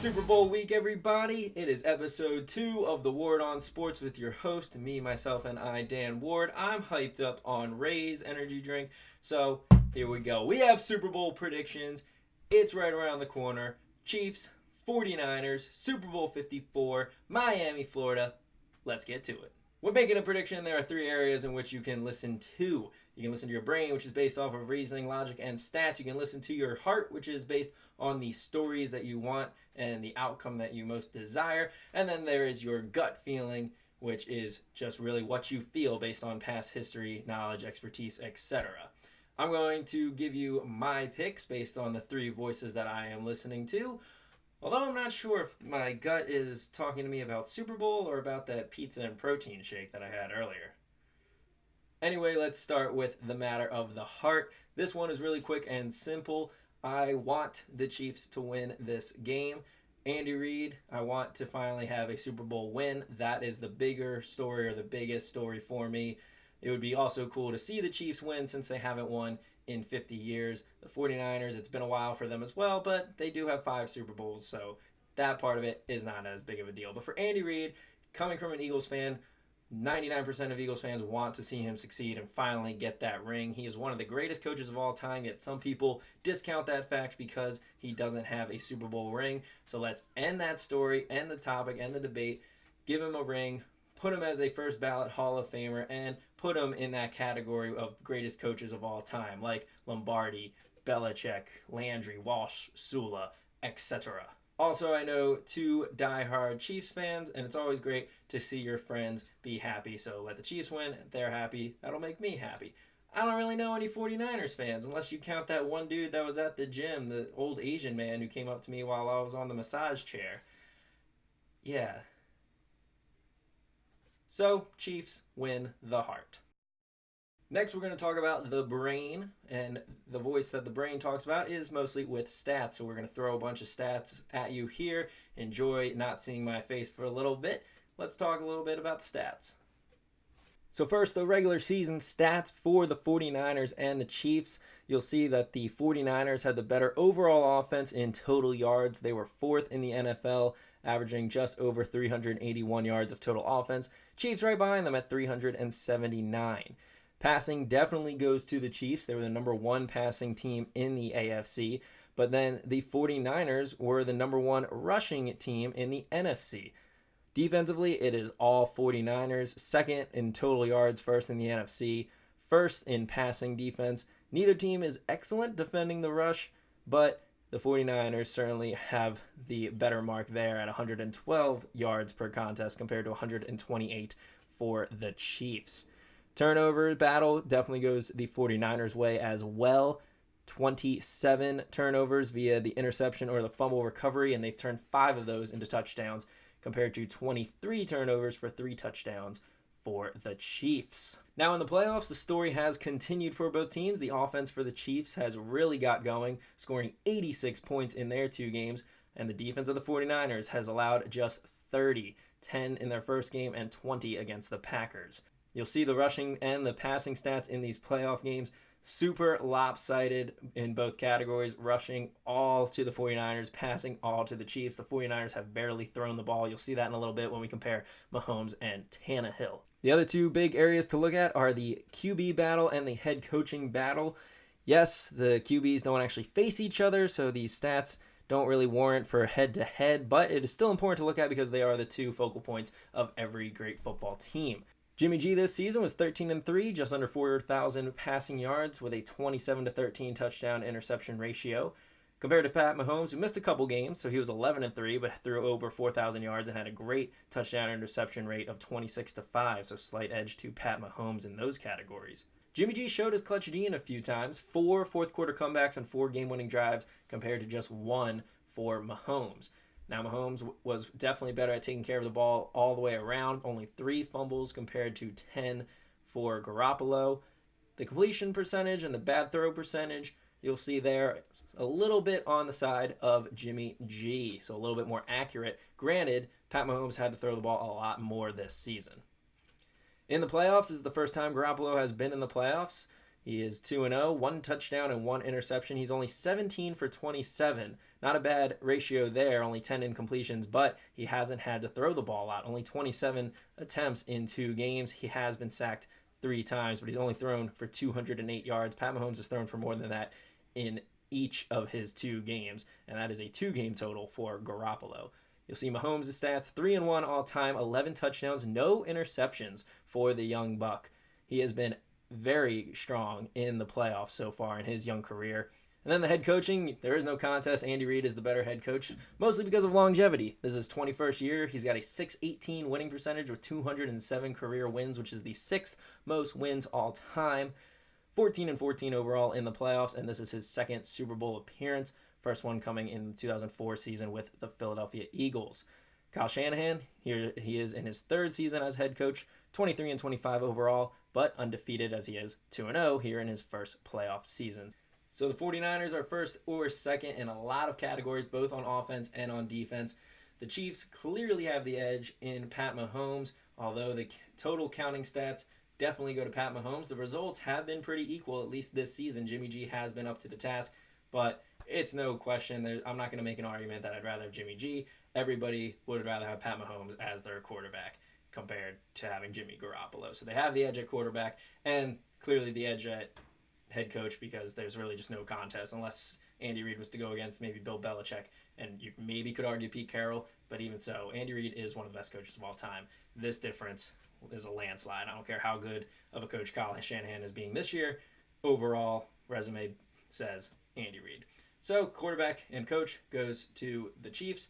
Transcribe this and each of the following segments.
Super Bowl week, everybody. It is episode 2 of the Ward on Sports with your host, me, myself, and I, Dan Ward. I'm hyped up on Ray's energy drink. So here we go. We have Super Bowl predictions. It's right around the corner. Chiefs, 49ers, Super Bowl 54, Miami, Florida. Let's get to it. When making a prediction, there are 3 areas in which you can listen to. You can listen to your brain, which is based off of reasoning, logic, and stats. You can listen to your heart, which is based on the stories that you want and the outcome that you most desire. And then there is your gut feeling, which is just really what you feel based on past history, knowledge, expertise, etc. I'm going to give you my picks based on the 3 voices that I am listening to. Although I'm not sure if my gut is talking to me about Super Bowl or about that pizza and protein shake that I had earlier. Anyway, let's start with the matter of the heart. This one is really quick and simple. I want the Chiefs to win this game. Andy Reid, I want to finally have a Super Bowl win. That is the bigger story, or the biggest story for me. It would be also cool to see the Chiefs win since they haven't won in 50 years. The 49ers, it's been a while for them as well, but they do have 5 Super Bowls, so that part of it is not as big of a deal. But for Andy Reid, coming from an Eagles fan, 99% of Eagles fans want to see him succeed and finally get that ring. He is one of the greatest coaches of all time, yet some people discount that fact because he doesn't have a Super Bowl ring. So let's end that story, end the topic, end the debate, give him a ring, put him as a first ballot Hall of Famer, and put him in that category of greatest coaches of all time, like Lombardi, Belichick, Landry, Walsh, Sula, etc. Also, I know 2 diehard Chiefs fans, and it's always great to see your friends be happy. So let the Chiefs win. They're happy. That'll make me happy. I don't really know any 49ers fans, unless you count that one dude that was at the gym, the old Asian man who came up to me while I was on the massage chair. Yeah. So, Chiefs win the heart. Next, we're going to talk about the brain, and the voice that the brain talks about is mostly with stats. So we're going to throw a bunch of stats at you here. Enjoy not seeing my face for a little bit. Let's talk a little bit about stats. So first, the regular season stats for the 49ers and the Chiefs. You'll see that the 49ers had the better overall offense in total yards. They were 4th in the NFL, averaging just over 381 yards of total offense. Chiefs right behind them at 379. Passing definitely goes to the Chiefs. They were the number 1 passing team in the AFC. But then the 49ers were the number 1 rushing team in the NFC. Defensively, it is all 49ers. 2nd in total yards, 1st in the NFC. 1st in passing defense. Neither team is excellent defending the rush, but the 49ers certainly have the better mark there at 112 yards per contest compared to 128 for the Chiefs. Turnover battle definitely goes the 49ers' way as well. 27 turnovers via the interception or the fumble recovery, and they've turned 5 of those into touchdowns compared to 23 turnovers for 3 touchdowns for the Chiefs. Now in the playoffs, the story has continued for both teams. The offense for the Chiefs has really got going, scoring 86 points in their 2 games, and the defense of the 49ers has allowed just 30, 10 in their first game and 20 against the Packers. You'll see the rushing and the passing stats in these playoff games. Super lopsided in both categories. Rushing all to the 49ers, passing all to the Chiefs. The 49ers have barely thrown the ball. You'll see that in a little bit when we compare Mahomes and Tannehill. The other 2 big areas to look at are the QB battle and the head coaching battle. Yes, the QBs don't actually face each other, so these stats don't really warrant for head-to-head, but it is still important to look at because they are the 2 focal points of every great football team. Jimmy G this season was 13-3, just under 4,000 passing yards with a 27-13 touchdown interception ratio. Compared to Pat Mahomes, who missed a couple games, so he was 11-3, but threw over 4,000 yards and had a great touchdown interception rate of 26-5, so slight edge to Pat Mahomes in those categories. Jimmy G showed his clutch gene a few times, 4 fourth-quarter comebacks and 4 game-winning drives compared to just 1 for Mahomes. Now, Mahomes was definitely better at taking care of the ball all the way around. Only 3 fumbles compared to 10 for Garoppolo. The completion percentage and the bad throw percentage, you'll see there a little bit on the side of Jimmy G. So a little bit more accurate. Granted, Pat Mahomes had to throw the ball a lot more this season. In the playoffs, this is the first time Garoppolo has been in the playoffs. He is 2-0, 1 touchdown and 1 interception. He's only 17 for 27. Not a bad ratio there, only 10 incompletions, but he hasn't had to throw the ball out. Only 27 attempts in 2 games. He has been sacked 3 times, but he's only thrown for 208 yards. Pat Mahomes has thrown for more than that in each of his 2 games, and that is a 2-game total for Garoppolo. You'll see Mahomes' stats, 3-1 all-time, 11 touchdowns, no interceptions for the young buck. He has been very strong in the playoffs so far in his young career. And then the head coaching, there is no contest. Andy Reid is the better head coach, mostly because of longevity. This is his 21st year. He's got a .618 winning percentage with 207 career wins, which is the 6th most wins all time. 14-14 overall in the playoffs, and this is his 2nd Super Bowl appearance. First one coming in the 2004 season with the Philadelphia Eagles. Kyle Shanahan, here he is in his 3rd season as head coach, 23-25 overall, but undefeated as he is 2-0 here in his first playoff season. So the 49ers are 1st or 2nd in a lot of categories, both on offense and on defense. The Chiefs clearly have the edge in Pat Mahomes, although the total counting stats definitely go to Pat Mahomes. The results have been pretty equal, at least this season. Jimmy G has been up to the task, but it's no question. I'm not going to make an argument that I'd rather have Jimmy G. Everybody would rather have Pat Mahomes as their quarterback compared to having Jimmy Garoppolo. So they have the edge at quarterback and clearly the edge at head coach because there's really just no contest unless Andy Reid was to go against maybe Bill Belichick, and you maybe could argue Pete Carroll, but even so, Andy Reid is one of the best coaches of all time. This difference is a landslide. I don't care how good of a coach Kyle Shanahan is being this year. Overall resume says Andy Reid. So quarterback and coach goes to the Chiefs.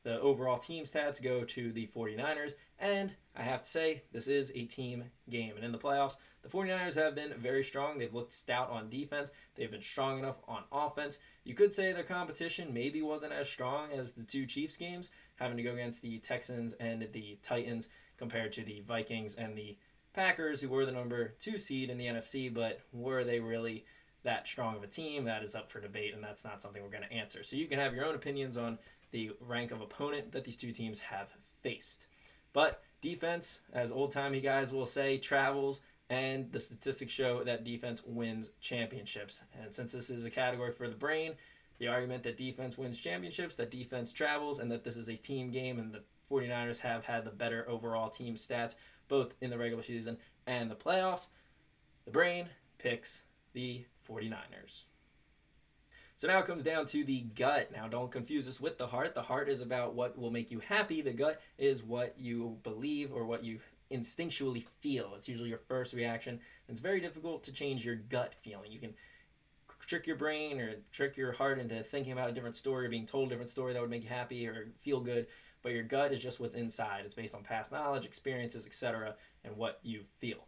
The overall team stats go to the 49ers. And I have to say, this is a team game. And in the playoffs, the 49ers have been very strong. They've looked stout on defense. They've been strong enough on offense. You could say their competition maybe wasn't as strong as the 2 Chiefs games, having to go against the Texans and the Titans compared to the Vikings and the Packers, who were the number 2 seed in the NFC, but were they really that strong of a team? That is up for debate, and that's not something we're going to answer. So you can have your own opinions on the rank of opponent that these 2 teams have faced. But defense, as old-timey guys will say, travels, and the statistics show that defense wins championships. And since this is a category for the brain, the argument that defense wins championships, that defense travels, and that this is a team game, and the 49ers have had the better overall team stats, both in the regular season and the playoffs, the brain picks the 49ers. So now it comes down to the gut. Now don't confuse this with the heart. The heart is about what will make you happy. The gut is what you believe or what you instinctually feel. It's usually your first reaction. And it's very difficult to change your gut feeling. You can trick your brain or trick your heart into thinking about a different story or being told a different story that would make you happy or feel good. But your gut is just what's inside. It's based on past knowledge, experiences, etc., and what you feel.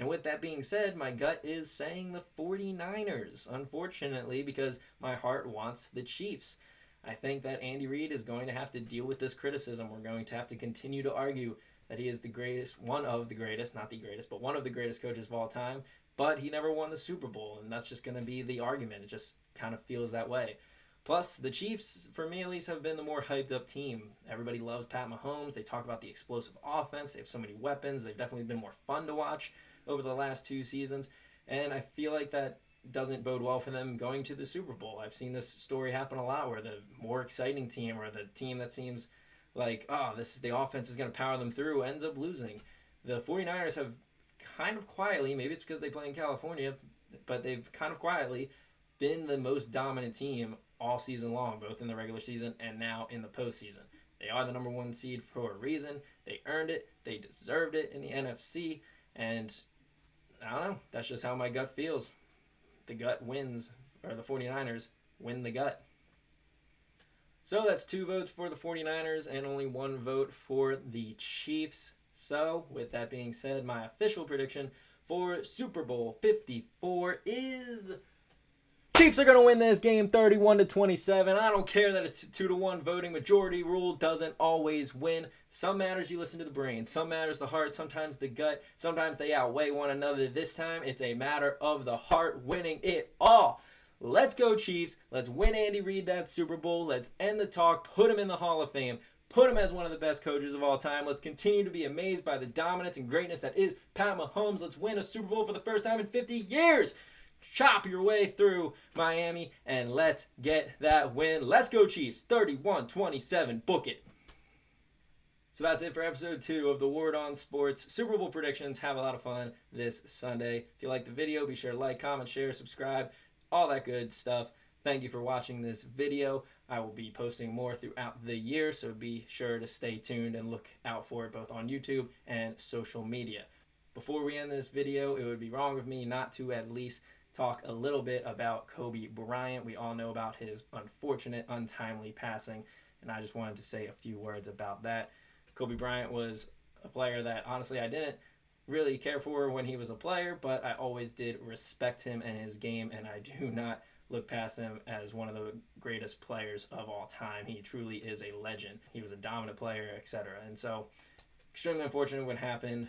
And with that being said, my gut is saying the 49ers, unfortunately, because my heart wants the Chiefs. I think that Andy Reid is going to have to deal with this criticism. We're going to have to continue to argue that he is the greatest, one of the greatest, not the greatest, but one of the greatest coaches of all time, but he never won the Super Bowl, and that's just going to be the argument. It just kind of feels that way. Plus, the Chiefs, for me at least, have been the more hyped-up team. Everybody loves Pat Mahomes. They talk about the explosive offense. They have so many weapons. They've definitely been more fun to watch over the last 2 seasons, and I feel like that doesn't bode well for them going to the Super Bowl. I've seen this story happen a lot where the more exciting team or the team that seems like, the offense is going to power them through ends up losing. The 49ers have kind of quietly, maybe it's because they play in California, but they've kind of quietly been the most dominant team all season long, both in the regular season and now in the postseason. They are the number 1 seed for a reason. They earned it. They deserved it in the NFC, and I don't know. That's just how my gut feels. The gut wins, or the 49ers win the gut. So that's 2 votes for the 49ers and only 1 vote for the Chiefs. So with that being said, my official prediction for Super Bowl 54 is Chiefs are going to win this game 31-27. I don't care that it's 2-1 voting. Majority rule doesn't always win. Some matters you listen to the brain. Some matters the heart. Sometimes the gut. Sometimes they outweigh one another. This time it's a matter of the heart winning it all. Let's go Chiefs. Let's win Andy Reid that Super Bowl. Let's end the talk. Put him in the Hall of Fame. put him as one of the best coaches of all time. Let's continue to be amazed by the dominance and greatness that is Pat Mahomes. Let's win a Super Bowl for the first time in 50 years. Chop your way through Miami and let's get that win. Let's go Chiefs. 31-27. Book it. So that's it for episode 2 of the Ward on Sports Super Bowl predictions. Have a lot of fun this Sunday. If you liked the video, be sure to like, comment, share, subscribe, all that good stuff. Thank you for watching this video. I will be posting more throughout the year, so be sure to stay tuned and look out for it both on YouTube and social media. Before we end this video, it would be wrong of me not to at least talk a little bit about Kobe Bryant. We all know about his unfortunate, untimely passing, and I just wanted to say a few words about that. Kobe Bryant was a player that honestly I didn't really care for when he was a player, but I always did respect him and his game, and I do not look past him as one of the greatest players of all time. He truly is a legend. He was a dominant player, etc. And so extremely unfortunate what happened,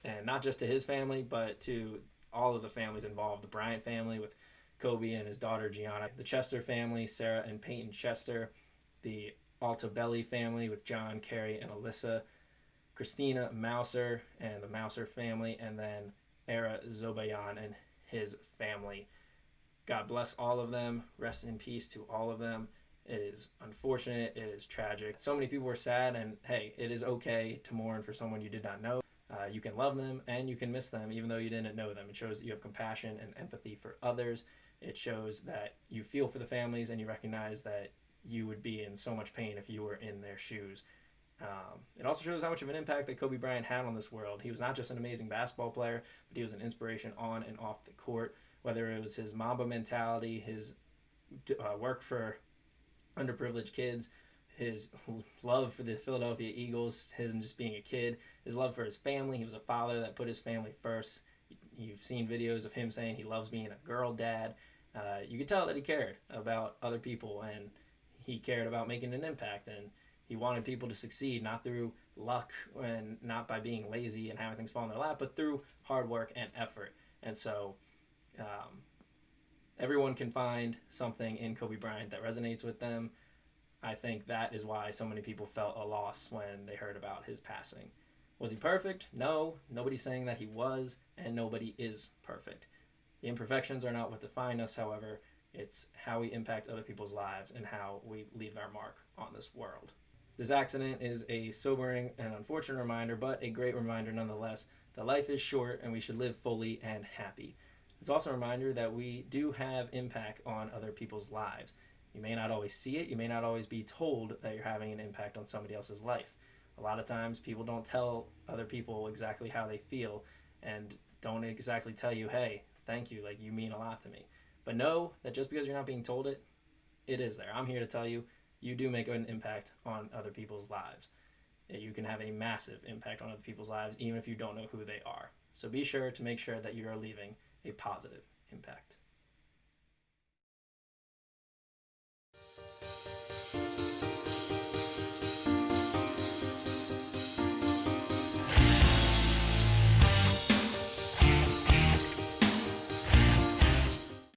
and not just to his family, but to all of the families involved. The Bryant family with Kobe and his daughter Gianna, the Chester family, Sarah and Peyton Chester, the Altobelli family with John, Carrie, and Alyssa, Christina Mouser and the Mouser family, and then Era Zobayan and his family. God bless all of them. Rest in peace to all of them. It is unfortunate. It is tragic. So many people were sad, and hey, it is okay to mourn for someone you did not know. You can love them and you can miss them even though you didn't know them. It shows that you have compassion and empathy for others. It shows that you feel for the families and you recognize that you would be in so much pain if you were in their shoes. It also shows how much of an impact that Kobe Bryant had on this world. He was not just an amazing basketball player, but he was an inspiration on and off the court. Whether it was his Mamba mentality, his work for underprivileged kids, his love for the Philadelphia Eagles, him just being a kid, his love for his family. He was a father that put his family first. You've seen videos of him saying he loves being a girl dad. You could tell that he cared about other people, and he cared about making an impact, and he wanted people to succeed, not through luck and not by being lazy and having things fall in their lap, but through hard work and effort. And so everyone can find something in Kobe Bryant that resonates with them. I think that is why so many people felt a loss when they heard about his passing. Was he perfect? No. Nobody's saying that he was, and nobody is perfect. The imperfections are not what define us, however. It's how we impact other people's lives and how we leave our mark on this world. This accident is a sobering and unfortunate reminder, but a great reminder nonetheless, that life is short and we should live fully and happy. It's also a reminder that we do have impact on other people's lives. You may not always see it. You may not always be told that you're having an impact on somebody else's life. A lot of times people don't tell other people exactly how they feel and don't exactly tell you, hey, thank you, like you mean a lot to me. But know that just because you're not being told it, it is there. I'm here to tell you, you do make an impact on other people's lives. You can have a massive impact on other people's lives even if you don't know who they are. So be sure to make sure that you are leaving a positive impact.